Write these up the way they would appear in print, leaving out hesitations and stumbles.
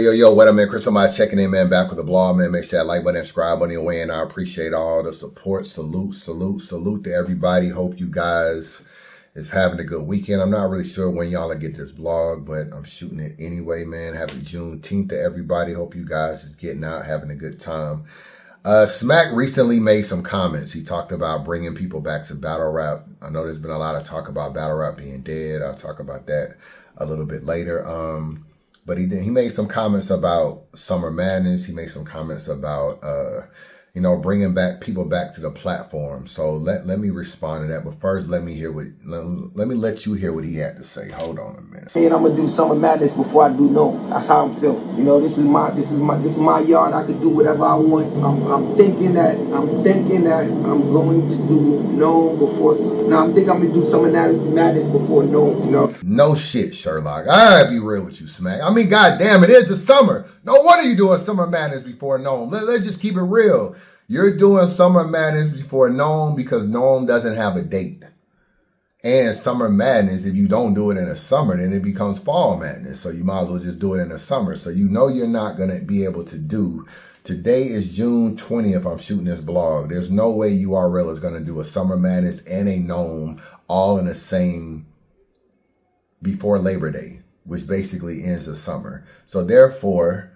Yo, what up, man? Chris, somebody checking in, man. Back with the blog, man. Make sure that like button and subscribe on your way, and I appreciate all the support. Salute to everybody. Hope you guys is having a good weekend. I'm not really sure when y'all will get this vlog, but I'm shooting it anyway, man. Happy Juneteenth to everybody. Hope you guys is getting out, having a good time. Smack recently made some comments. He talked about bringing people back to battle rap. I know there's been a lot of talk about battle rap being dead. I'll talk about that a little bit later. But he made some comments about Summer Madness. He made some comments about, bringing people back to the platform. So let me respond to that. But first, let me let you hear what he had to say. Hold on a minute. And I'm gonna do Summer Madness before I do No. That's how I'm feeling. You know, this is my yard. I can do whatever I want. I'm thinking that I'm going to do No before. Now I'm gonna do Summer Madness before No. You know. No shit, Sherlock. I gotta be real with you, Smack. I mean, goddamn, it is the summer. No wonder you doing Summer Madness before Gnome. Let's just keep it real. You're doing Summer Madness before Gnome because Gnome doesn't have a date. And Summer Madness, if you don't do it in the summer, then it becomes Fall Madness. So you might as well just do it in the summer. So you know you're not going to be able to do. Today is June 20th. I'm shooting this blog. There's no way URL is going to do a Summer Madness and a Gnome all in the same before Labor Day, which basically ends the summer. So therefore,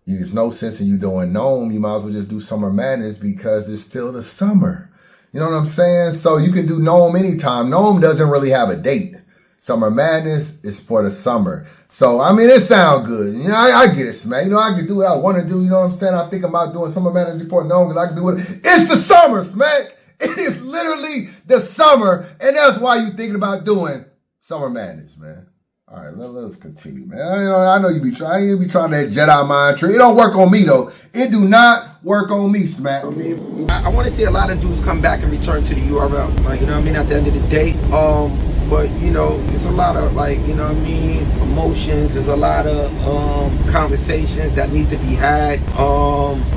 there's no sense in you doing Gnome. You might as well just do Summer Madness because it's still the summer. You know what I'm saying? So you can do Gnome anytime. Gnome doesn't really have a date. Summer Madness is for the summer. So, I mean, it sounds good. You know, I get it, Smack. You know, I can do what I want to do. You know what I'm saying? I think about doing Summer Madness before Gnome because I can do it. It's the summer, Smack. It is literally the summer. And that's why you're thinking about doing Summer Madness, man. All right, let's continue, man. I know you be trying that Jedi mind trick. It don't work on me, though. It do not work on me, Smack. I want to see a lot of dudes come back and return to the URL. Like, you know what I mean? At the end of the day, but you know, it's a lot of like, you know what I mean, emotions. There's a lot of conversations that need to be had.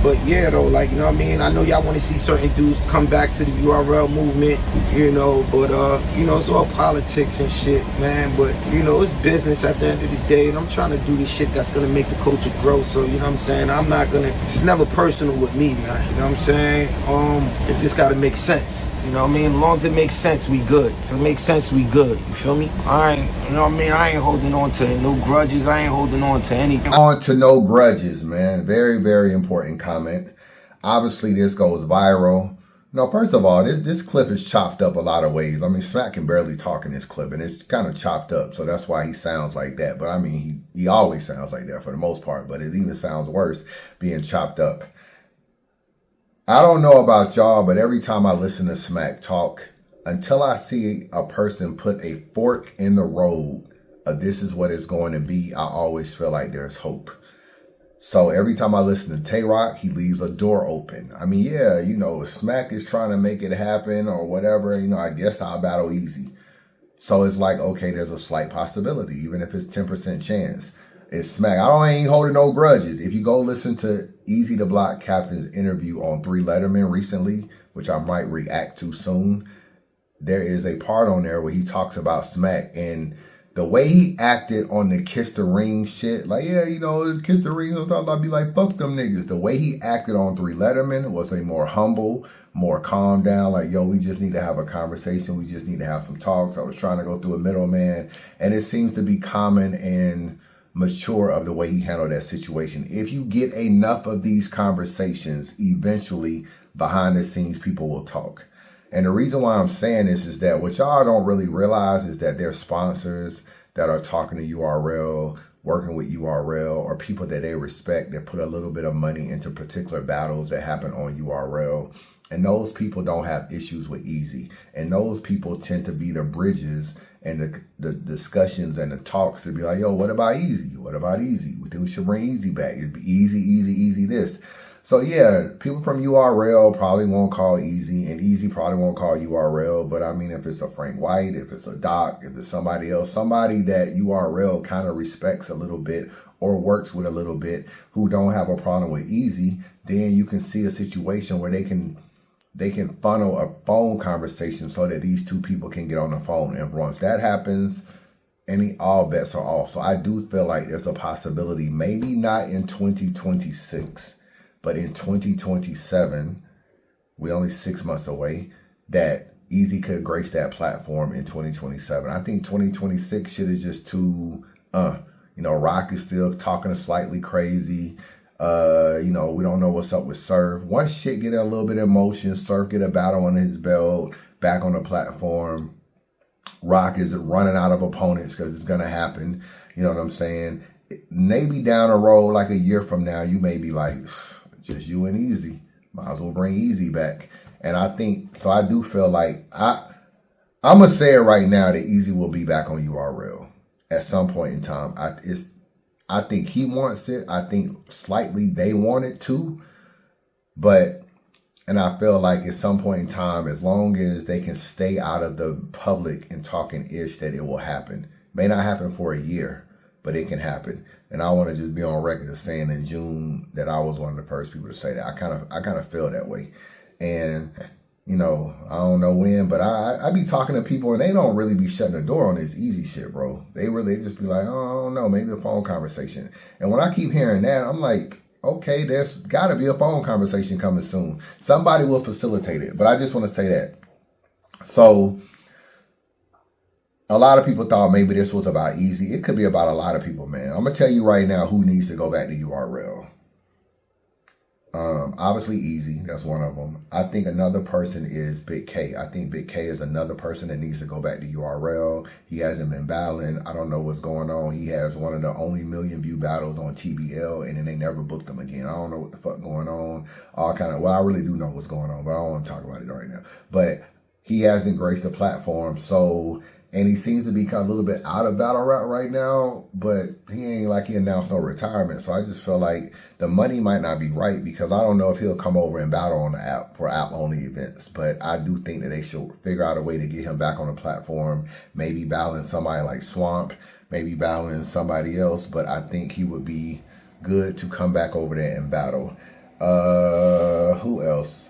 But yeah, though, like, you know what I mean. I know y'all want to see certain dudes come back to the URL movement, you know. But you know, it's all politics and shit, man. But you know, it's business at the end of the day, and I'm trying to do this shit that's gonna make the culture grow. So you know what I'm saying. I'm not gonna. It's never personal with me, man. You know what I'm saying. It just gotta make sense. You know what I mean. As long as it makes sense, we good. If it makes sense, we good. You feel me? I ain't, you know what I mean? I ain't holding on to no grudges. I ain't holding on to anything. On to no grudges, man. Very, very important comment. Obviously, this goes viral. No, first of all, this clip is chopped up a lot of ways. I mean, Smack can barely talk in this clip, and it's kind of chopped up, so that's why he sounds like that. But I mean, he always sounds like that for the most part, but it even sounds worse being chopped up. I don't know about y'all, but every time I listen to Smack talk, until I see a person put a fork in the road of this is what it's going to be, I always feel like there's hope. So every time I listen to Tay-Rock, he leaves a door open. I mean, yeah, you know, if Smack is trying to make it happen or whatever, you know, I guess I'll battle Easy. So it's like, okay, there's a slight possibility, even if it's 10% chance. It's Smack. I ain't holding no grudges. If you go listen to Easy the Block Captain's interview on 3 Letterman recently, which I might react to soon, there is a part on there where he talks about Smack and the way he acted on the Kiss the Ring shit. Like, yeah, you know, Kiss the Ring, sometimes I'll be like, fuck them niggas. The way he acted on 3 Letterman was a more humble, more calm down, like, yo, we just need to have a conversation. We just need to have some talks. I was trying to go through a middleman. And it seems to be common and mature of the way he handled that situation. If you get enough of these conversations, eventually behind the scenes, people will talk. And the reason why I'm saying this is that what y'all don't really realize is that there's sponsors that are talking to URL, working with URL, or people that they respect that put a little bit of money into particular battles that happen on URL. And those people don't have issues with Easy. And those people tend to be the bridges and the discussions and the talks to be like, yo, what about Easy? What about Easy? We think we should bring Easy back. It'd be easy this. So yeah, people from URL probably won't call Easy, and Easy probably won't call URL. But I mean, if it's a Frank White, if it's a Doc, if it's somebody else, somebody that URL kind of respects a little bit or works with a little bit, who don't have a problem with Easy, then you can see a situation where they can funnel a phone conversation so that these two people can get on the phone. And once that happens, all bets are off. So I do feel like there's a possibility, maybe not in 2026, but in 2027, we're only 6 months away, that Easy could grace that platform in 2027. I think 2026 shit is just too, Rock is still talking slightly crazy. We don't know what's up with Surf. Once shit get a little bit of motion, Surf get a battle on his belt, back on the platform, Rock is running out of opponents because it's going to happen. You know what I'm saying? Maybe down the road, like a year from now, you may be like, just you and Easy. Might as well bring Easy back. And I do feel like, I'm going to say it right now that Easy will be back on URL at some point in time. I think he wants it. I think slightly they want it too. And I feel like at some point in time, as long as they can stay out of the public and talking ish, that it will happen. May not happen for a year, but it can happen. And I want to just be on record as saying in June that I was one of the first people to say that. I kind of feel that way. And, I don't know when, but I be talking to people and they don't really be shutting the door on this Easy shit, bro. They just be like, oh, I don't know, maybe a phone conversation. And when I keep hearing that, I'm like, okay, there's got to be a phone conversation coming soon. Somebody will facilitate it. But I just want to say that. So a lot of people thought maybe this was about Easy. It could be about a lot of people, man. I'm going to tell you right now who needs to go back to URL. Obviously Easy, that's one of them. I think another person is Big K. I think Big K is another person that needs to go back to URL. He hasn't been battling. I don't know what's going on. He has one of the only million view battles on TBL, and then they never booked him again. I don't know what the fuck going on. I really do know what's going on, but I don't want to talk about it right now. But he hasn't graced the platform, and he seems to be kind of a little bit out of battle rap right now, but he ain't like he announced no retirement. So I just feel like the money might not be right, because I don't know if he'll come over and battle on the app for app-only events. But I do think that they should figure out a way to get him back on the platform, maybe battling somebody like Swamp, maybe battling somebody else. But I think he would be good to come back over there and battle. Who else?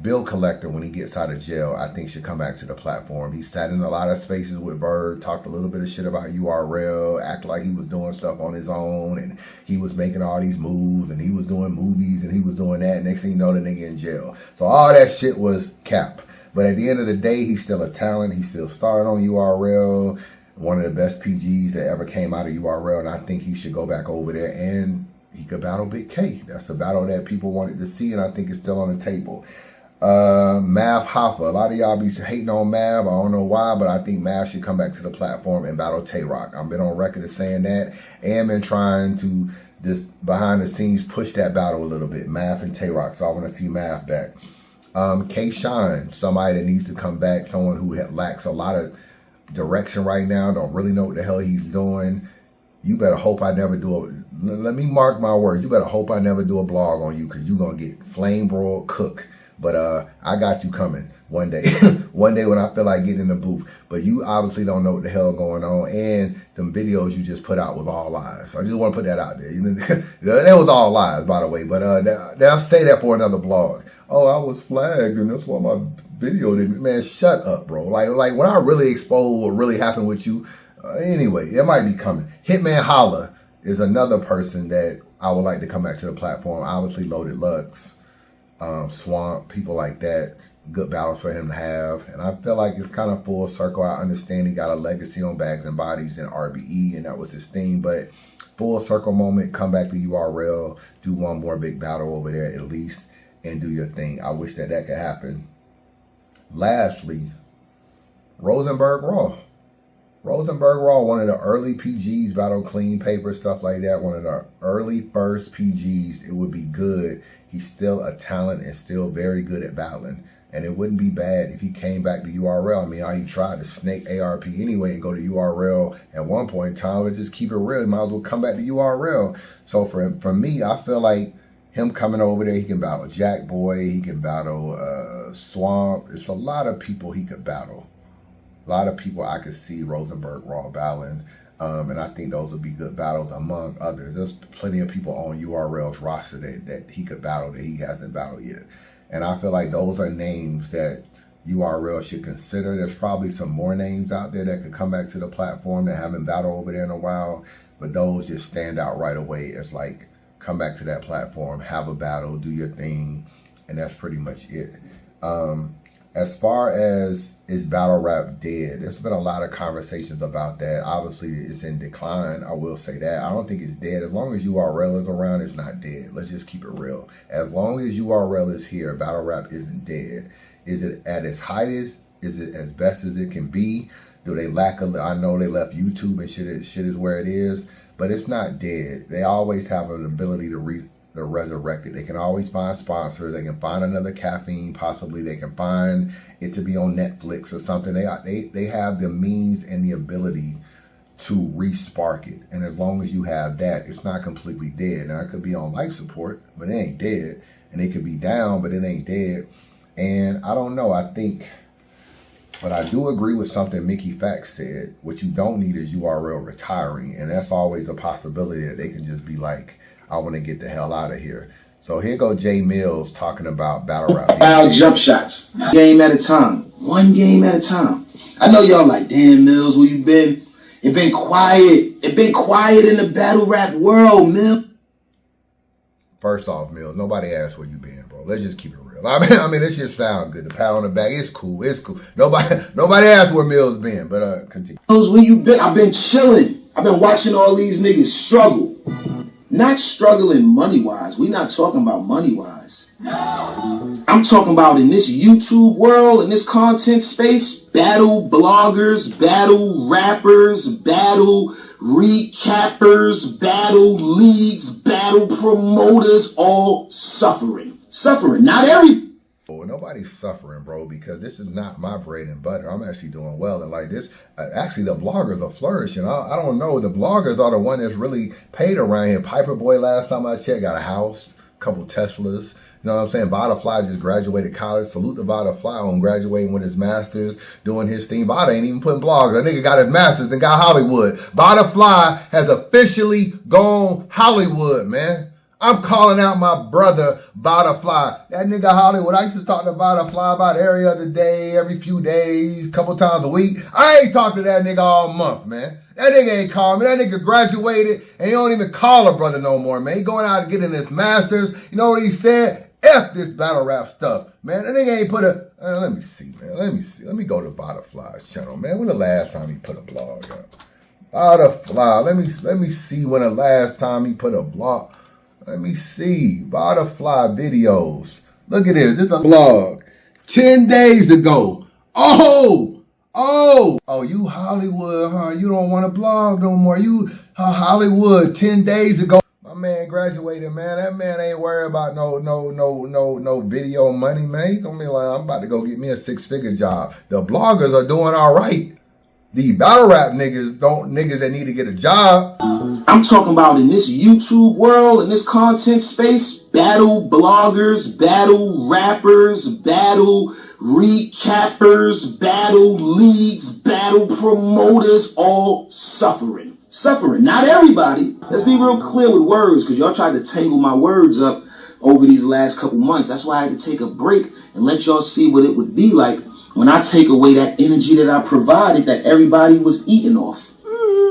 Bill Collector, when he gets out of jail, I think should come back to the platform. He sat in a lot of spaces with Bird, talked a little bit of shit about URL, acted like he was doing stuff on his own, and he was making all these moves, and he was doing movies, and he was doing that. Next thing you know, the nigga in jail. So all that shit was cap. But at the end of the day, he's still a talent. He still started on URL, one of the best PGs that ever came out of URL, and I think he should go back over there, and he could battle Big K. That's a battle that people wanted to see, and I think it's still on the table. Mav Hoffa. A lot of y'all be hating on Mav. I don't know why, but I think Mav should come back to the platform and battle Tay-Rock. I've been on record as saying that, and been trying to just behind the scenes push that battle a little bit. Mav and Tay-Rock. So I want to see Mav back. K-Shine, somebody that needs to come back, someone who lacks a lot of direction right now, don't really know what the hell he's doing. You better hope I never do let me mark my words. You better hope I never do a blog on you, because you're going to get flame broiled cook. But I got you coming one day. One day when I feel like getting in the booth. But you obviously don't know what the hell going on. And them videos you just put out was all lies. So I just want to put that out there. That was all lies, by the way. But I'll say that for another blog. Oh, I was flagged, and that's why my video didn't. Man, shut up, bro. Like when I really expose what really happened with you. Anyway, it might be coming. Hitman Holla is another person that I would like to come back to the platform. Obviously, Loaded Lux. Swamp, people like that, good battles for him to have. And I feel like it's kind of full circle. I understand he got a legacy on Bags and Bodies and RBE, and that was his thing, but full circle moment, come back to URL, do one more big battle over there at least, and do your thing. I wish that could happen. Lastly, Rosenberg Raw. Rosenberg Raw, one of the early PGs, Battle Clean Paper, stuff like that, one of the early first PGs. It would be good. He's still a talent and still very good at battling. And it wouldn't be bad if he came back to URL. I mean, he tried to snake ARP anyway and go to URL at one point in time. Let's just keep it real. He might as well come back to URL. So for me, I feel like him coming over there, he can battle Jack Boy. He can battle Swamp. It's a lot of people he could battle. A lot of people I could see Rosenberg Raw battling. And I think those would be good battles among others. There's plenty of people on URL's roster that he could battle that he hasn't battled yet. And I feel like those are names that URL should consider. There's probably some more names out there that could come back to the platform that haven't battled over there in a while, but those just stand out right away. It's like, come back to that platform, have a battle, do your thing, and that's pretty much it. As far as is battle rap dead, there's been a lot of conversations about that. Obviously, it's in decline. I will say that. I don't think it's dead. As long as URL is around, it's not dead. Let's just keep it real. As long as URL is here, battle rap isn't dead. Is it at its highest? Is it as best as it can be? Do they lack I know they left YouTube and shit is where it is, but it's not dead. They always have an ability to resurrect it. They can always find sponsors. They can find another caffeine. Possibly they can find it to be on Netflix or something. They have the means and the ability to re-spark it. And as long as you have that, it's not completely dead. Now, it could be on life support, but it ain't dead. And it could be down, but it ain't dead. And I don't know. But I do agree with something Mickey Fax said. What you don't need is URL retiring. And that's always a possibility that they can just be like, I want to get the hell out of here. So here go Jay Mills talking about battle rap. Wild jump shots. Game at a time. One game at a time. I know y'all like, damn, Mills, where you been? It been quiet. It been quiet in the battle rap world, Mills. First off, Mills, nobody asked where you been, bro. Let's just keep it real. I mean, this just sound good. The pat on the back, it's cool. It's cool. Nobody asked where Mills been, but continue. Mills, where you been? I've been chilling. I've been watching all these niggas struggle. Not struggling money-wise. We're not talking about money-wise. No. I'm talking about in this YouTube world, in this content space, battle bloggers, battle rappers, battle recappers, battle leagues, battle promoters, all suffering. Suffering. Not every... Nobody's suffering, bro, because this is not my bread and butter. I'm actually doing well. And like this, actually, the bloggers are flourishing. I don't know. The bloggers are the one that's really paid around here. Piper Boy, last time I checked, got a house, a couple Teslas. You know what I'm saying? Butterfly just graduated college. Salute to Butterfly on graduating with his master's, doing his thing. Bada ain't even putting blogs. That nigga got his master's and got Hollywood. Butterfly has officially gone Hollywood, man. I'm calling out my brother, Butterfly. That nigga Hollywood, I used to talk to Butterfly about every other day, every few days, couple times a week. I ain't talked to that nigga all month, man. That nigga ain't called me. That nigga graduated, and he don't even call a brother no more, man. He going out and getting his master's. You know what he said? F this battle rap stuff, man. That nigga ain't put a... let me see, man. Let me see. Let me go to Butterfly's channel, man. When the last time he put a blog up? Butterfly. Let me see when the last time he put a blog... Let me see. Butterfly videos. Look at this. This is a blog. 10 days ago. Oh, you Hollywood, huh? You don't want to blog no more. You Hollywood 10 days ago. My man graduated, man. That man ain't worried about no video money, man. He's gonna be like, I'm about to go get me a 6-figure job. The bloggers are doing all right. The battle rap niggas that need to get a job. I'm talking about in this YouTube world, in this content space, battle bloggers, battle rappers, battle recappers, battle leagues, battle promoters, all suffering. Suffering. Not everybody. Let's be real clear with words, because y'all tried to tangle my words up over these last couple months. That's why I had to take a break and let y'all see what it would be like when I take away that energy that I provided that everybody was eating off.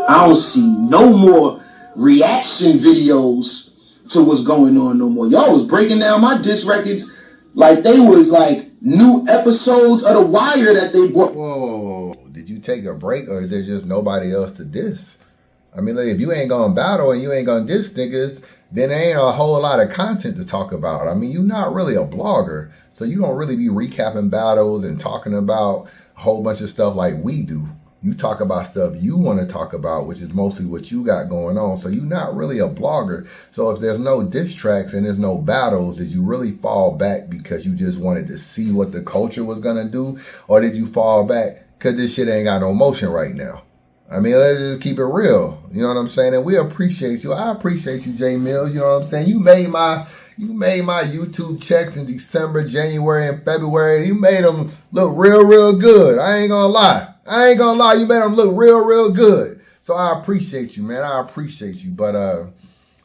I don't see no more reaction videos to what's going on no more. Y'all was breaking down my diss records like they was like new episodes of The Wire that they brought. Whoa. Did you take a break, or is there just nobody else to diss? I mean, like, if you ain't gonna battle and you ain't gonna diss niggas, then there ain't a whole lot of content to talk about. I mean, you're not really a blogger, so you don't really be recapping battles and talking about a whole bunch of stuff like we do. You talk about stuff you want to talk about, which is mostly what you got going on. So you're not really a blogger. So if there's no diss tracks and there's no battles, did you really fall back because you just wanted to see what the culture was going to do? Or did you fall back because this shit ain't got no motion right now? I mean, let's just keep it real. You know what I'm saying? And we appreciate you. I appreciate you, Jay Mills. You know what I'm saying? You made my YouTube checks in December, January, and February. You made them look real good. I ain't gonna lie. You made them look real good. So I appreciate you, man. I appreciate you. But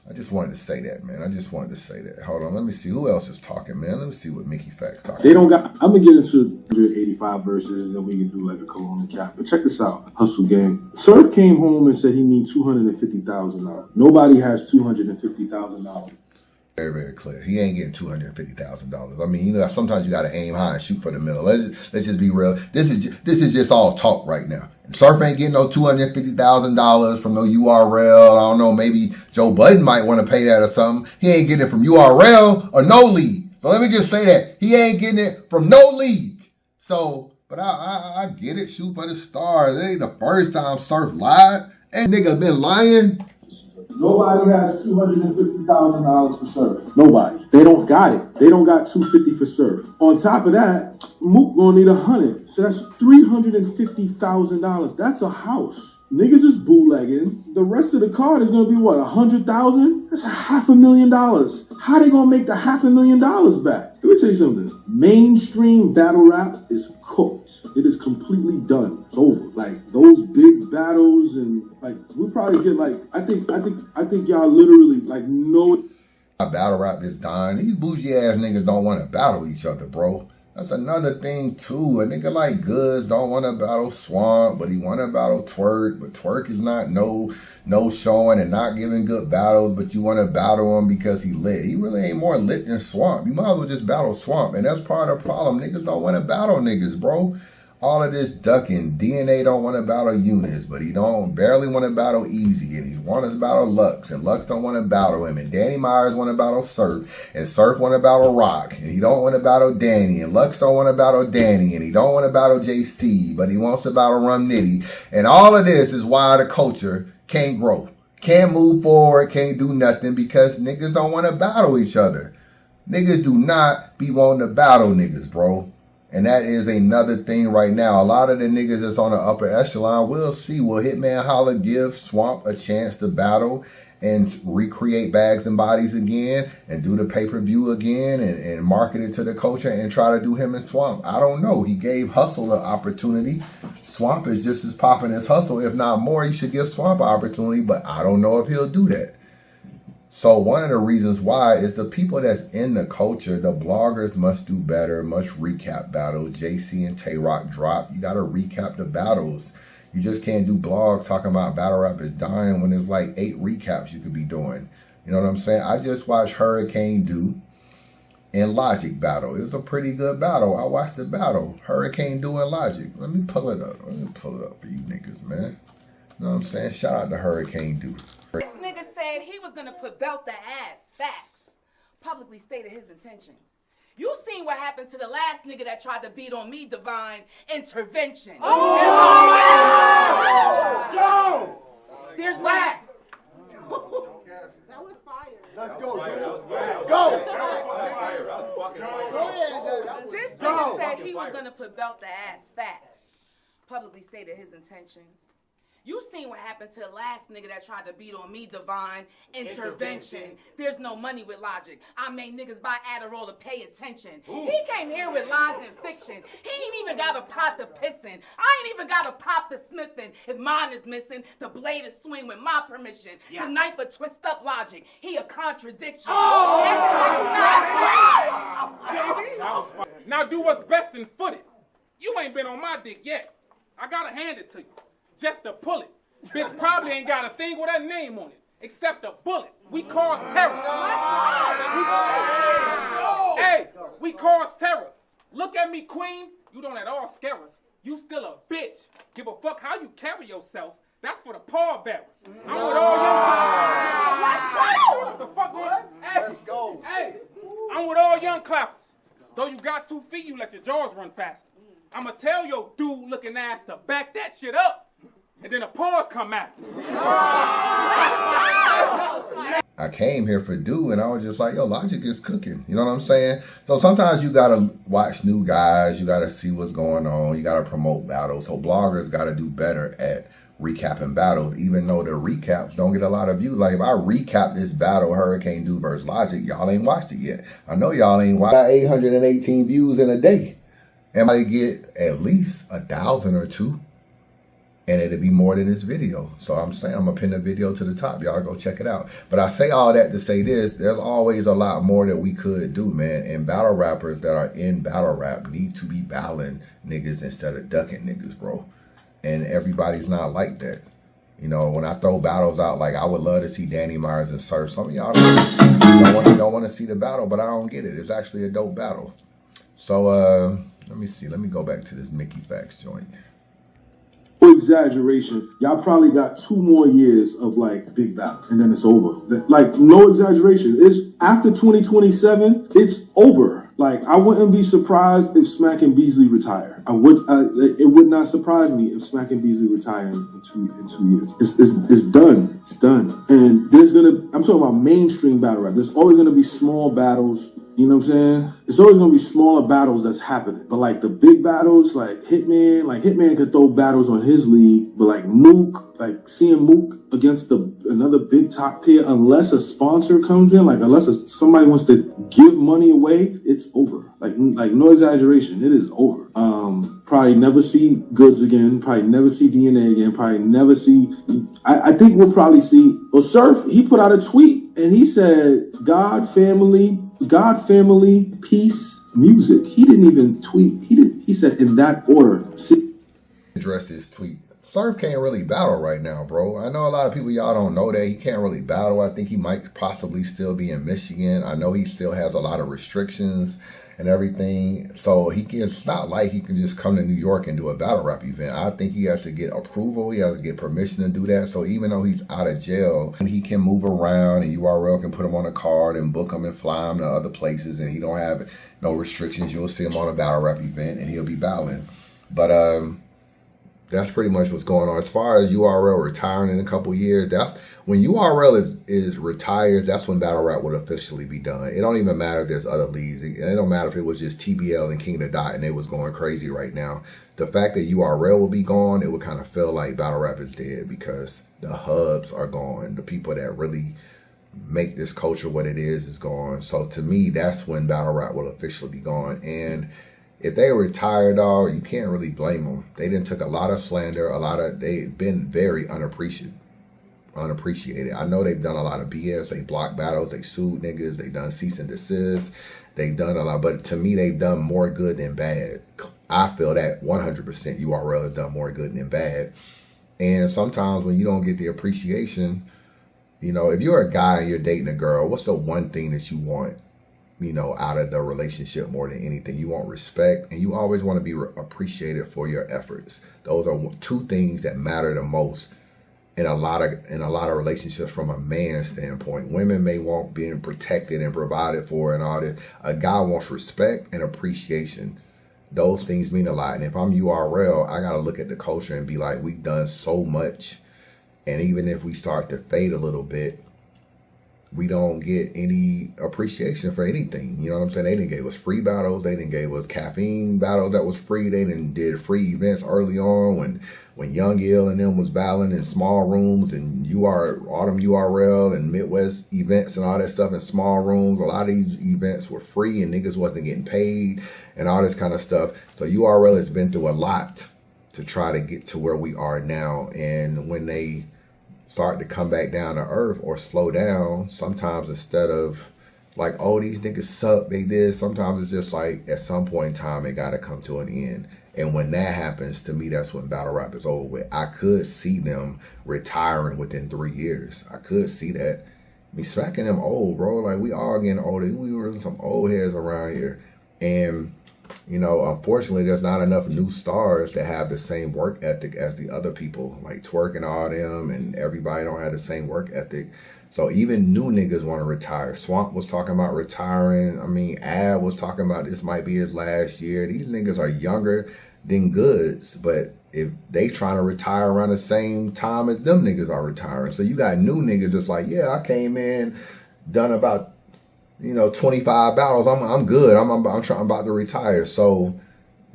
I just wanted to say that, man. I just wanted to say that. Hold on, let me see who else is talking, man. Let me see what Mickey Facts talking. They don't got. I'm gonna get into 185 verses, and then we can do like a Corona cap. But check this out, Hustle Gang. Surf came home and said he needs $250,000. Nobody has $250,000. Very, very clear. He ain't getting $250,000. I mean, you know, sometimes you got to aim high and shoot for the middle. Let's just be real. This is just all talk right now. Surf ain't getting no $250,000 from no URL. I don't know. Maybe Joe Budden might want to pay that or something. He ain't getting it from URL or no league. So let me just say that he ain't getting it from no league. So, but I get it. Shoot for the stars. It ain't the first time Surf lied. And nigga been lying. Nobody has $250,000 for Surf. Nobody. They don't got it. They don't got $250 for Surf. On top of that, Mook gonna need $100. So that's $350,000. That's a house. Niggas is bootlegging. The rest of the card is gonna be what, $100,000? That's $500,000. How they gonna make the $500,000 back? Let me tell you something. Mainstream battle rap is cooked. It is completely done. It's over. Like those big battles and like we probably get like I think y'all literally like know. Battle rap is dying. These bougie ass niggas don't want to battle each other, bro. That's another thing too. A nigga like Goods don't want to battle Swamp, but he want to battle Twerk. But Twerk is not no showing and not giving good battles. But you want to battle him because he lit. He really ain't more lit than Swamp. You might as well just battle Swamp, and that's part of the problem. Niggas don't want to battle niggas, bro. All of this ducking. DNA don't want to battle Eunice, but he don't barely want to battle Easy, and he wants to battle Lux, and Lux don't want to battle him, and Danny Myers want to battle Surf, and Surf want to battle Rock, and he don't want to battle Danny, and Lux don't want to battle Danny, and he don't want to battle JC, but he wants to battle Rum Nitty, and all of this is why the culture can't grow, can't move forward, can't do nothing, because niggas don't want to battle each other. Niggas do not be wanting to battle niggas, bro. And that is another thing right now. A lot of the niggas that's on the upper echelon, we'll see. Will Hitman Holla give Swamp a chance to battle and recreate Bags and Bodies again and do the pay-per-view again and market it to the culture and try to do him and Swamp? I don't know. He gave Hustle an opportunity. Swamp is just as popping as Hustle. If not more, he should give Swamp an opportunity, but I don't know if he'll do that. So one of the reasons why is the people that's in the culture, the bloggers must do better, must recap battles. JC and Tay-Rock drop. You got to recap the battles. You just can't do blogs talking about battle rap is dying when there's like 8 recaps you could be doing. You know what I'm saying? I just watched Hurricane do and Logic battle. It was a pretty good battle. I watched the battle. Hurricane do and Logic. Let me pull it up. Let me pull it up for you niggas, man. You know what I'm saying? Shout out to Hurricane do. This nigga said he was gonna put belt the ass. Facts. Publicly stated his intentions. You seen what happened to the last nigga that tried to beat on me, Divine Intervention. Oh! Yo! There's whack. That was fire. Let's go, go! This nigga said he was gonna put belt the ass. Facts. Publicly stated his intentions. You seen what happened to the last nigga that tried to beat on me, Divine Intervention. There's no money with Logic. I made niggas buy Adderall to pay attention. Ooh. He came here with lies and fiction. He ain't even got a pot to pissin'. I ain't even got a pop to smithin'. If mine is missing, the blade is swing with my permission. Yeah. The knife will twist up Logic. He a contradiction. Oh! Now do what's best and foot it. You ain't been on my dick yet. I gotta hand it to you. Just to pull it. Bitch probably ain't got a thing with her name on it, except a bullet. We cause terror. Hey, we cause terror. Look at me, queen. You don't at all scare us. You still a bitch. Give a fuck how you carry yourself. That's for the pallbearers. I'm with all young clappers. What the fuck? Let's go. Hey, I'm with all young clappers. Though you got 2 feet, you let your jaws run faster. I'ma tell your dude looking ass to back that shit up. And then a pause come out. I came here for Do, and I was just like, yo, Logic is cooking. You know what I'm saying? So sometimes you got to watch new guys. You got to see what's going on. You got to promote battles. So bloggers got to do better at recapping battles, even though the recaps don't get a lot of views. Like if I recap this battle, Hurricane Do versus Logic, y'all ain't watched it yet. I know y'all ain't watched it. 818 views in a day. And I get at least 1,000 or 2. And it'll be more than this video. So I'm saying I'm gonna pin the video to the top. Y'all go check it out. But I say all that to say this, there's always a lot more that we could do, man. And battle rappers that are in battle rap need to be battling niggas instead of ducking niggas, bro. And everybody's not like that. You know, when I throw battles out, like I would love to see Danny Myers and Surf. Some of y'all don't want to see the battle, but I don't get it. It's actually a dope battle. So let me see. Let me go back to this Mickey Facts joint. Exaggeration, y'all probably got 2 more years of like big battle and then it's over. Like, no exaggeration, it's after 2027, it's over. Like, I wouldn't be surprised if Smack and Beasley retire. It would not surprise me if Smack and Beasley retire in 2 years. It's done. It's done. And I'm talking about mainstream battle rap. There's always gonna be small battles. You know what I'm saying? It's always gonna be smaller battles that's happening. But like the big battles, like Hitman could throw battles on his league, but like Mook, like seeing Mook against another big top tier, unless a sponsor comes in, like unless somebody wants to give money away, it's over. Like no exaggeration, it is over. Probably never see Goods again, probably never see DNA again, probably never see, I think we'll probably see, well, Surf, he put out a tweet and he said, God, family, peace, music. He didn't even tweet. He said in that order. Address his tweet. Surf can't really battle right now, bro. I know a lot of people, y'all don't know that. He can't really battle. I think he might possibly still be in Michigan. I know he still has a lot of restrictions and everything. So it's not like he can just come to New York and do a battle rap event. I think he has to get approval. He has to get permission to do that. So even though he's out of jail, he can move around and URL can put him on a card and book him and fly him to other places. And he don't have no restrictions. You'll see him on a battle rap event and he'll be battling. But that's pretty much what's going on. As far as URL retiring in a couple years, that's when URL is retired, that's when battle rap would officially be done. It don't even matter if there's other leagues. It don't matter if it was just TBL and King of the Dot and they was going crazy right now. The fact that URL will be gone, it would kind of feel like battle rap is dead because the hubs are gone. The people that really make this culture what it is gone. So to me, that's when battle rap will officially be gone. And if they retire, dog, you can't really blame them. They done took a lot of slander, they've been very unappreciated. I know they've done a lot of BS. They blocked battles, they sued niggas, they done cease and desist. They've done a lot, but to me, they've done more good than bad. I feel that 100% URL has done more good than bad. And sometimes when you don't get the appreciation, you know, if you're a guy and you're dating a girl, what's the one thing that you want, you know, out of the relationship more than anything? You want respect, and you always want to be appreciated for your efforts. Those are 2 things that matter the most in a lot of relationships from a man's standpoint. Women may want being protected and provided for and all this. A guy wants respect and appreciation. Those things mean a lot. And if I'm URL, I got to look at the culture and be like, we've done so much. And even if we start to fade a little bit, we don't get any appreciation for anything. You know what I'm saying? They didn't give us free battles. They didn't give us caffeine battles that was free. They didn't did free events early on when Young Ill and them was battling in small rooms and Autumn URL and Midwest events and all that stuff in small rooms. A lot of these events were free and niggas wasn't getting paid and all this kind of stuff. So URL has been through a lot to try to get to where we are now. And when they start to come back down to earth or slow down, sometimes instead of like, oh, these niggas suck, they did, sometimes it's just like at some point in time it gotta come to an end. And when that happens, to me, that's when battle rap is over with. I could see them retiring within 3 years. I could see that. Me smacking them old, bro. Like, we all getting older. We were some old heads around here. And, you know, unfortunately, there's not enough new stars that have the same work ethic as the other people. Like Twerk and all them, and everybody don't have the same work ethic. So even new niggas want to retire. Swamp was talking about retiring. I mean, Ab was talking about this might be his last year. These niggas are younger than Goods, but if they trying to retire around the same time as them niggas are retiring. So you got new niggas that's like, yeah, I came in, done about, 25 battles. I'm good. I'm about to retire. So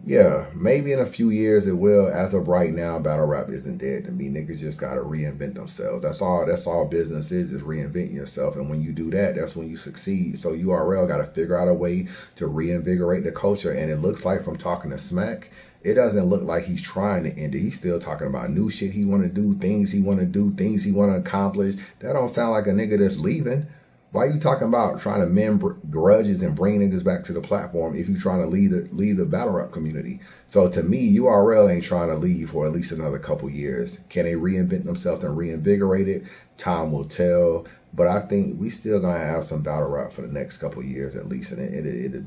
yeah, maybe in a few years it will. As of right now, battle rap isn't dead to me. Niggas just gotta reinvent themselves. That's all business is reinventing yourself. And when you do that, that's when you succeed. So URL gotta figure out a way to reinvigorate the culture. And it looks like from talking to Smack it doesn't look like he's trying to end it. He's still talking about new shit he want to do, things he want to do, things he want to accomplish. That don't sound like a nigga that's leaving. Why are you talking about trying to mend grudges and bring niggas back to the platform if you're trying to lead the battle rap community? So to me, URL ain't trying to leave for at least another couple years. Can they reinvent themselves and reinvigorate it? Time will tell. But I think we still gonna have some battle rap for the next couple years at least, and it'll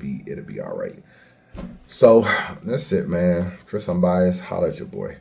be all right. So that's it, man. Chris Unbiased, holla at your boy.